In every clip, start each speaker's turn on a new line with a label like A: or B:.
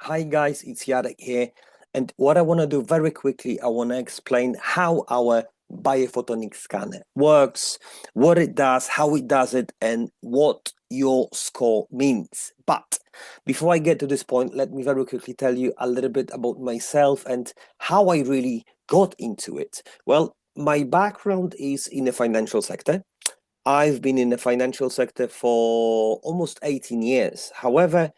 A: Hi guys, it's Yarek here. And what I want to do very quickly, I want to explain how our biophotonic scanner works, what it does, how it does it, and what your score means. But before I get to this point, let me very quickly tell you a little bit about myself and how I really got into it. Well, my background is in the financial sector. I've been in the financial sector for almost 18 years. However,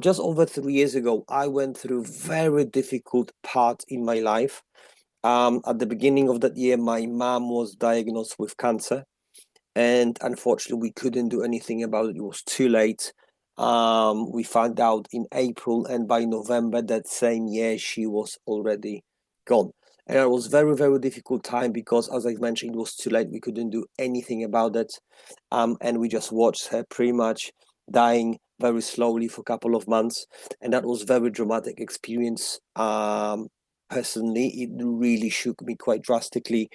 A: just over 3 years ago, I went through very difficult part in my life. At the beginning of that year, my mom was diagnosed with cancer, and unfortunately, we couldn't do anything about it. It was too late. We found out in April, and by November that same year, she was already gone. And it was very, very difficult time because, as I mentioned, it was too late. We couldn't do anything about it, and we just watched her pretty much dying very slowly for a couple of months, and that was very dramatic experience. Personally, it really shook me quite drastically,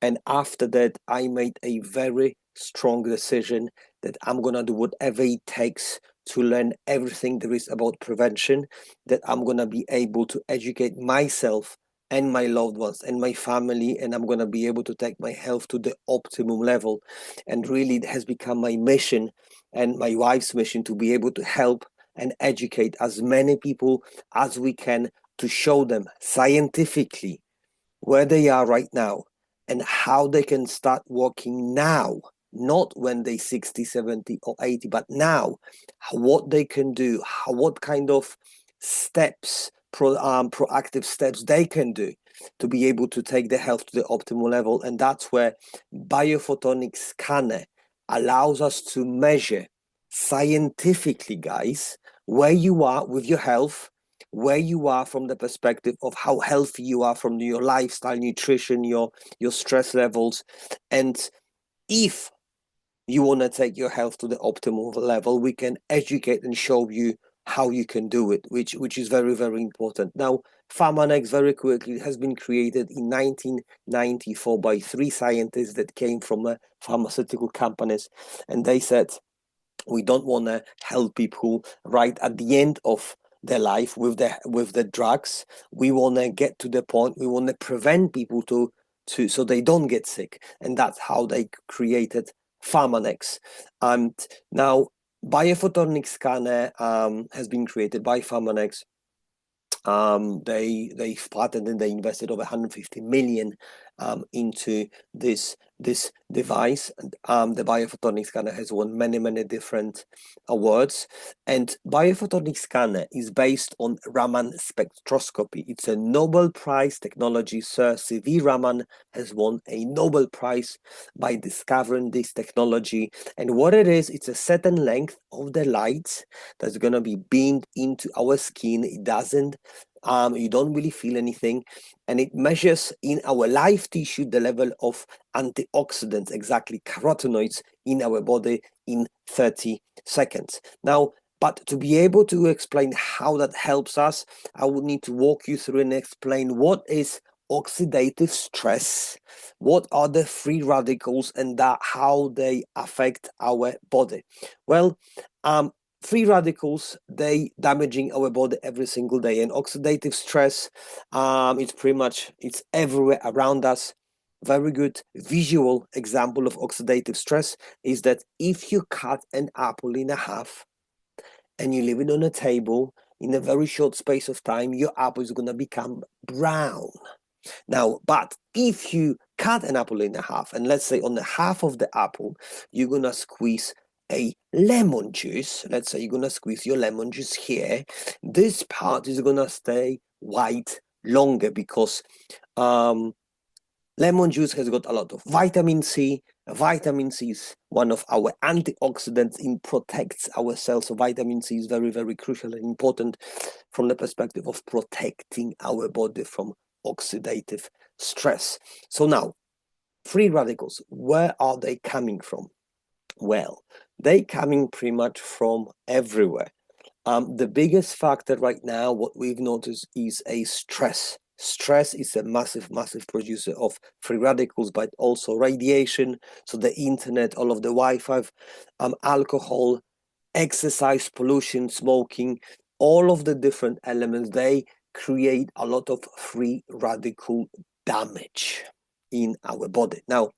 A: and after that, I made a very strong decision that I'm gonna do whatever it takes to learn everything there is about prevention, that I'm gonna be able to educate myself and my loved ones and my family, and I'm gonna be able to take my health to the optimum level. And really, it has become my mission and my wife's mission to be able to help and educate as many people as we can to show them scientifically where they are right now and how they can start working now, not when they're 60, 70, or 80, but now, what they can do, what kind of steps, proactive steps they can do to be able to take their health to the optimal level. And that's where biophotonic scanner allows us to measure scientifically, guys, where you are with your health, where you are from the perspective of how healthy you are from your lifestyle, nutrition, your stress levels. And if you want to take your health to the optimal level, we can educate and show you how you can do it, which is very, very important. Now, Pharmanex, very quickly, has been created in 1994 by three scientists that came from pharmaceutical companies, and they said, we don't want to help people right at the end of their life with the drugs. We want to get to the point, we want to prevent people to so they don't get sick, and that's how they created Pharmanex. And now biophotonic scanner has been created by Pharmanex. They've patented, they invested over 150 million into this device. And the biophotonic scanner has won many different awards. And biophotonic scanner is based on Raman spectroscopy. It's a Nobel Prize technology. Sir C.V. Raman has won a Nobel Prize by discovering this technology. And what it is, it's a certain length of the light that's going to be beamed into our skin. It doesn't you don't really feel anything, and it measures in our live tissue the level of antioxidants, exactly carotenoids, in our body in 30 seconds. Now, but to be able to explain how that helps us, I would need to walk you through and explain what is oxidative stress, what are the free radicals, and that how they affect our body. Well, free radicals, they damaging our body every single day, and oxidative stress, it's pretty much, it's everywhere around us. Very good visual example of oxidative stress is that if you cut an apple in half and you leave it on a table, in a very short space of time, your apple is going to become brown. Now, but if you cut an apple in half, and let's say on the half of the apple, you're going to squeeze a lemon juice. Let's say you're going to squeeze your lemon juice here. This part is going to stay white longer because lemon juice has got a lot of vitamin C. Vitamin C is one of our antioxidants. It protects our cells. So vitamin C is very, very crucial and important from the perspective of protecting our body from oxidative stress. So now, free radicals, where are they coming from? Well, they coming pretty much from everywhere. The biggest factor right now, what we've noticed, is a stress. Stress is a massive producer of free radicals, but also radiation. So the internet, all of the Wi-Fi, alcohol, exercise, pollution, smoking, all of the different elements, they create a lot of free radical damage in our body. Now,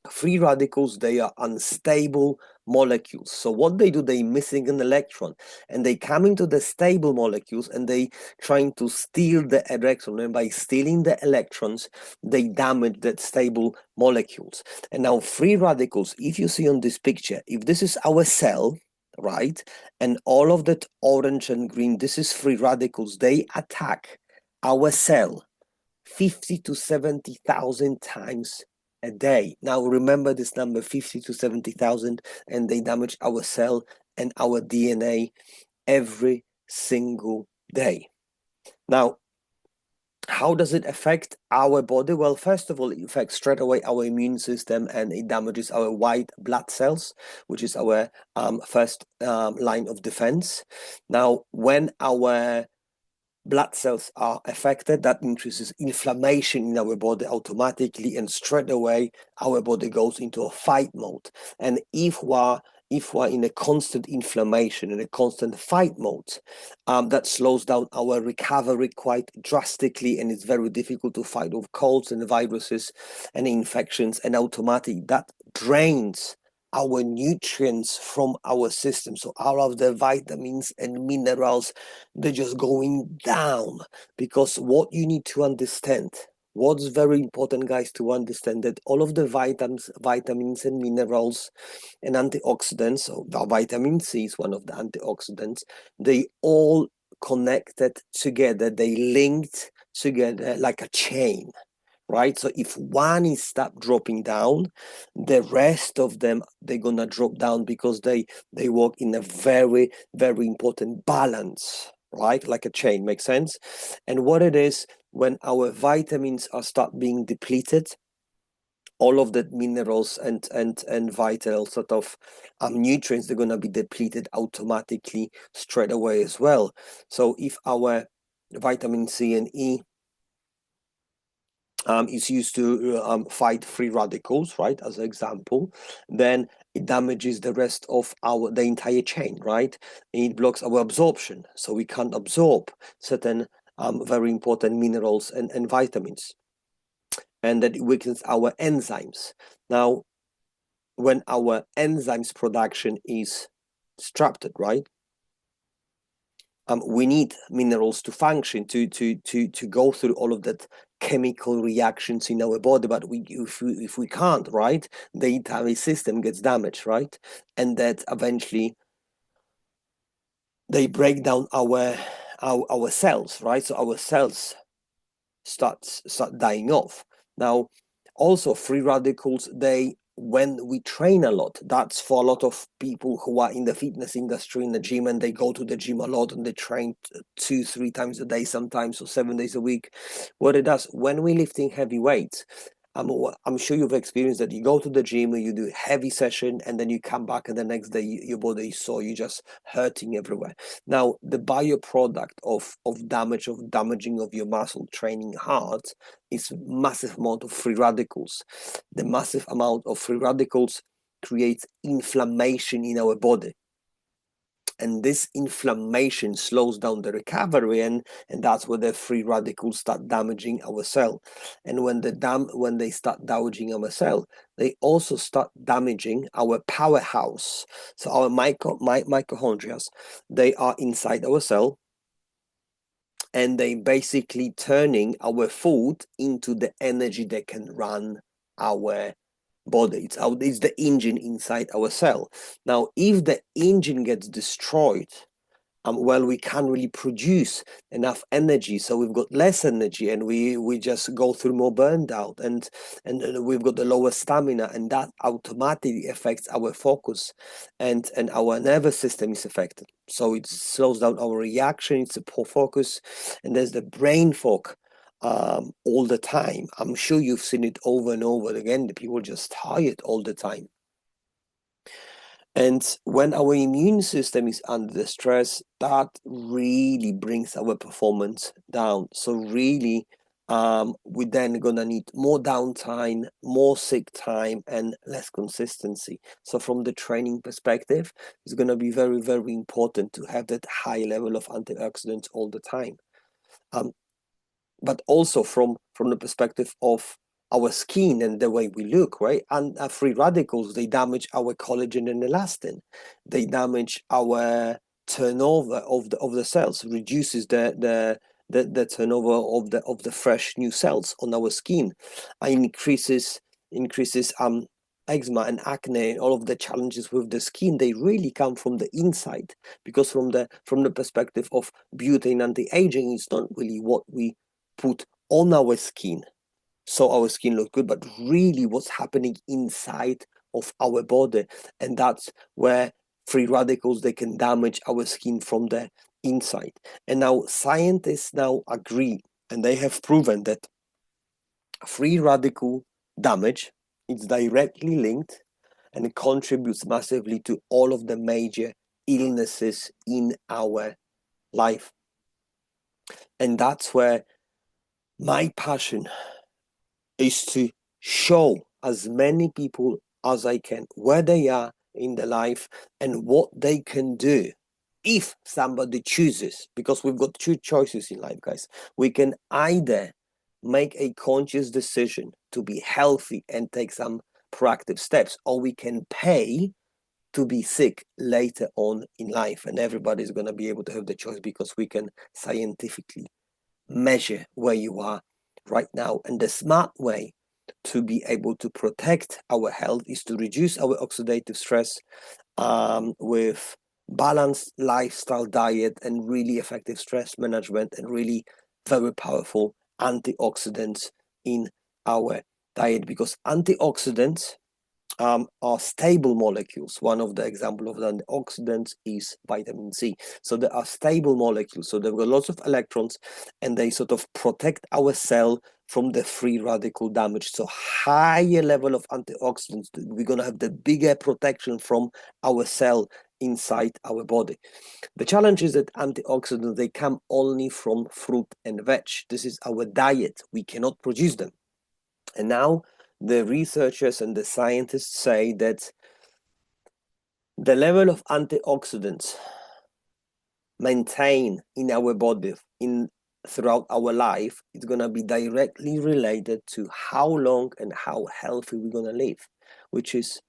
A: free radicals, they are unstable molecules. So what they do, they missing an electron, and they come into the stable molecules, and they trying to steal the electron, and by stealing the electrons, they damage that stable molecules. And now free radicals, if you see on this picture, if this is our cell, right, and all of that orange and green, this is free radicals, they attack our cell 50 to 70,000 times a day. Now remember this number, 50 to 70,000, and they damage our cell and our DNA every single day. Now, how does it affect our body? Well, first of all, it affects straight away our immune system, and it damages our white blood cells, which is our first line of defense. Now, when our blood cells are affected, that increases inflammation in our body automatically, and straight away our body goes into a fight mode. And if we're in a constant inflammation, in a constant fight mode, that slows down our recovery quite drastically, and it's very difficult to fight off colds and viruses and infections, and automatically that drains our nutrients from our system. So all of the vitamins and minerals, they're just going down. Because what you need to understand, what's very important, guys, to understand, that all of the vitamins and minerals and antioxidants, so the vitamin C is one of the antioxidants, they all connected together, they linked together like a chain, right? So if one is stop dropping down, the rest of them, they're gonna drop down, because they work in a very, very important balance, right? Like a chain, makes sense? And what it is, when our vitamins are start being depleted, all of the minerals and vital sort of nutrients, they're gonna be depleted automatically straight away as well. So if our vitamin C and E is used to fight free radicals, right, as an example, then it damages the rest of the entire chain, right? It blocks our absorption, so we can't absorb certain very important minerals and vitamins, and that it weakens our enzymes. Now, when our enzymes production is disrupted, right, we need minerals to function, to go through all of that chemical reactions in our body. But if we can't, right, the entire system gets damaged, right? And that eventually they break down our cells, right? So our cells start dying off. Now, also free radicals, when we train a lot, that's for a lot of people who are in the fitness industry, in the gym, and they go to the gym a lot, and they train 2-3 times a day sometimes, or 7 days a week. What it does, when we're lifting heavy weights, I'm sure you've experienced that. You go to the gym, you do a heavy session, and then you come back, and the next day your body is sore, you're just hurting everywhere. Now, the byproduct of damaging of your muscle training hard is massive amount of free radicals. The massive amount of free radicals creates inflammation in our body. And this inflammation slows down the recovery, and that's where the free radicals start damaging our cell. And when they start damaging our cell, they also start damaging our powerhouse. So our mitochondria, they are inside our cell, and they basically turning our food into the energy that can run our body. It's the engine inside our cell. Now, if the engine gets destroyed, well, we can't really produce enough energy, so we've got less energy, and we just go through more burned out, and we've got the lower stamina, and that automatically affects our focus, and our nervous system is affected. So it slows down our reaction, it's a poor focus, and there's the brain fog all the time. I'm sure you've seen it over and over again. The people just tired all the time. And when our immune system is under the stress, that really brings our performance down. So really, we're then gonna need more downtime, more sick time, and less consistency. So from the training perspective, it's gonna be very, very important to have that high level of antioxidants all the time. But also from the perspective of our skin and the way we look, right? And free radicals, they damage our collagen and elastin. They damage our turnover of the cells, reduces the turnover of the fresh new cells on our skin, and increases eczema and acne and all of the challenges with the skin. They really come from the inside, because from the perspective of beauty and anti-aging, it's not really what we put on our skin so our skin looks good, but really what's happening inside of our body. And that's where free radicals, they can damage our skin from the inside. And now scientists now agree, and they have proven that free radical damage is directly linked and it contributes massively to all of the major illnesses in our life. And that's where my passion is to show as many people as I can where they are in their life and what they can do if somebody chooses, because we've got two choices in life, guys. We can either make a conscious decision to be healthy and take some proactive steps, or we can pay to be sick later on in life. And everybody's going to be able to have the choice, because we can scientifically measure where you are right now. And the smart way to be able to protect our health is to reduce our oxidative stress with balanced lifestyle diet and really effective stress management and really very powerful antioxidants in our diet, because antioxidants are stable molecules. One of the example of the antioxidants is vitamin C. So they are stable molecules. So they've got lots of electrons, and they sort of protect our cell from the free radical damage. So higher level of antioxidants, we're gonna have the bigger protection from our cell inside our body. The challenge is that antioxidants, they come only from fruit and veg. This is our diet. We cannot produce them. And now the researchers and the scientists say that the level of antioxidants maintained in our body throughout our life is going to be directly related to how long and how healthy we're going to live, which is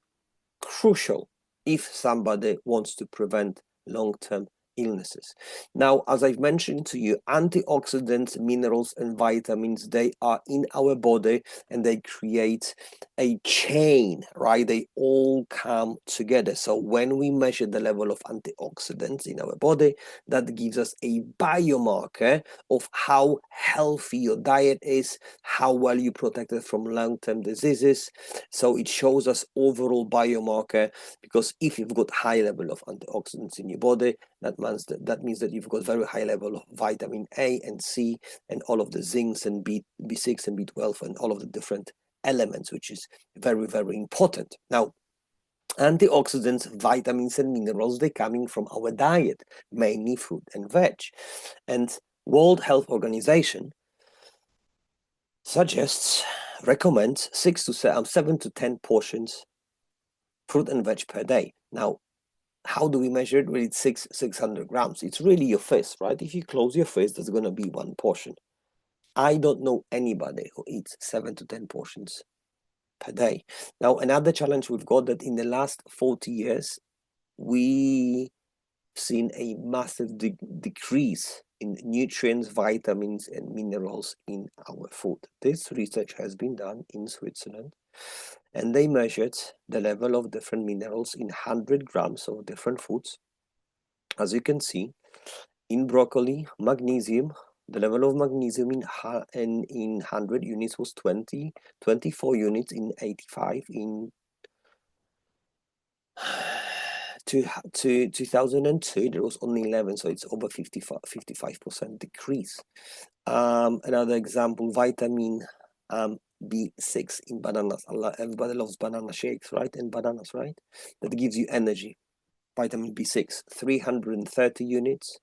A: crucial if somebody wants to prevent long-term illnesses. Now, as I've mentioned to you, antioxidants, minerals, and vitamins, they are in our body and they create a chain, right? They all come together. So when we measure the level of antioxidants in our body, that gives us a biomarker of how healthy your diet is, how well you protected from long-term diseases. So it shows us overall biomarker, because if you've got high level of antioxidants in your body, that means that you've got very high level of vitamin A and C and all of the zincs and B6 and B12 and all of the different elements, which is very, very important. Now, antioxidants, vitamins and minerals, they're coming from our diet, mainly fruit and veg. And World Health Organization recommends 7 to 10 portions fruit and veg per day. Now, how do we measure it? Well, it's 600 grams. It's really your fist, right? If you close your fist, there's going to be one portion. I don't know anybody who eats 7 to 10 portions per day. Now, another challenge we've got, that in the last 40 years, we've seen a massive decrease in nutrients, vitamins, and minerals in our food. This research has been done in Switzerland, and they measured the level of different minerals in 100 grams of different foods. As you can see, in broccoli, magnesium, the level of magnesium in 100 units was 24 units in 85, in 2002 there was only 11, so it's over 55% decrease. Another example, vitamin B6 in bananas. Everybody loves banana shakes, right? And bananas, right? That gives you energy. Vitamin B6, 330 units.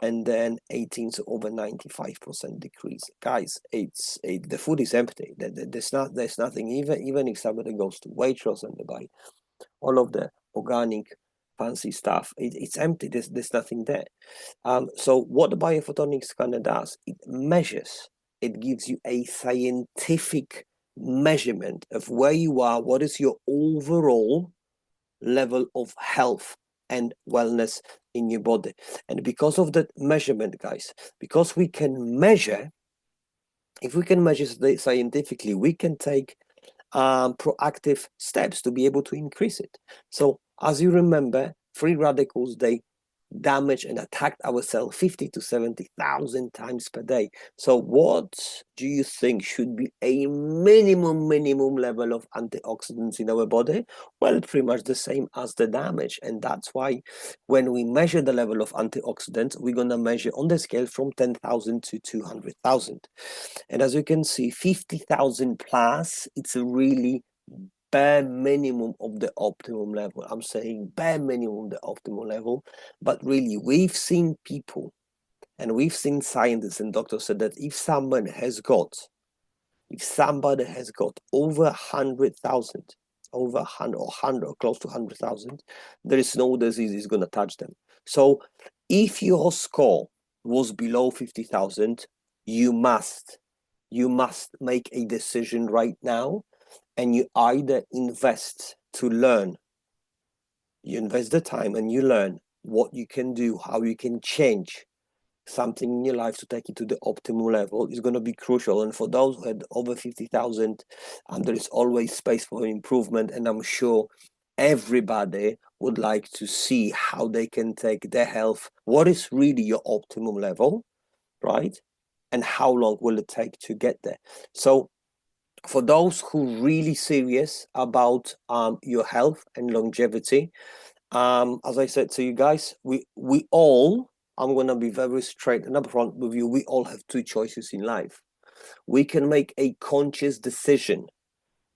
A: and then 18 to over 95% decrease. Guys, the food is empty. There's nothing. Even if somebody goes to Waitrose and they buy all of the organic fancy stuff, it's empty. There's nothing there. So what the biophotonic scanner does, it measures. It gives you a scientific measurement of where you are, what is your overall level of health and wellness in your body. And because of that measurement, guys, because we can measure, if we can measure scientifically, we can take proactive steps to be able to increase it. So as you remember, free radicals, they damage and attack our cell 50 to 70,000 times per day. So what do you think should be a minimum level of antioxidants in our body? Well, pretty much the same as the damage. And that's why when we measure the level of antioxidants, we're going to measure on the scale from 10,000 to 200,000. And as you can see, 50,000 plus, it's a really bare minimum of the optimum level. I'm saying bare minimum of the optimal level, but really we've seen people and we've seen scientists and doctors said that if somebody has got over 100,000, over 100 or 100 or close to 100,000, there is no disease is going to touch them. So if your score was below 50,000, you must make a decision right now, and you either invest to learn, you invest the time and you learn what you can do, how you can change something in your life to take it to the optimal level is going to be crucial. And for those who had over 50,000, there is always space for improvement. And I'm sure everybody would like to see how they can take their health, what is really your optimum level, right? And how long will it take to get there? So for those who really serious about your health and longevity, as I said to you guys, we all, I'm going to be very straight and upfront with you, we all have two choices in life. We can make a conscious decision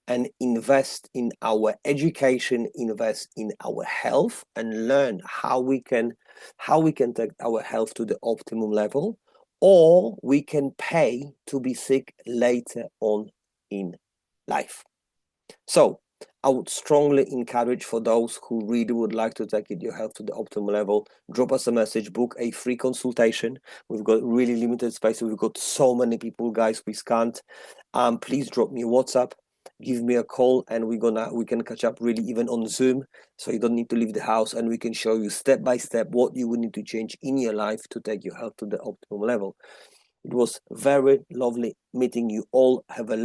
A: and invest in our education, invest in our health, and learn how we can take our health to the optimum level, or we can pay to be sick later on in life. So I would strongly encourage, for those who really would like to take your health to the optimal level, drop us a message, book a free consultation. We've got really limited space. We've got so many people, guys, we can't. Please drop me a WhatsApp, give me a call, and we can catch up really even on Zoom. So you don't need to leave the house, and we can show you step by step what you would need to change in your life to take your health to the optimal level. It was very lovely meeting you all. Have a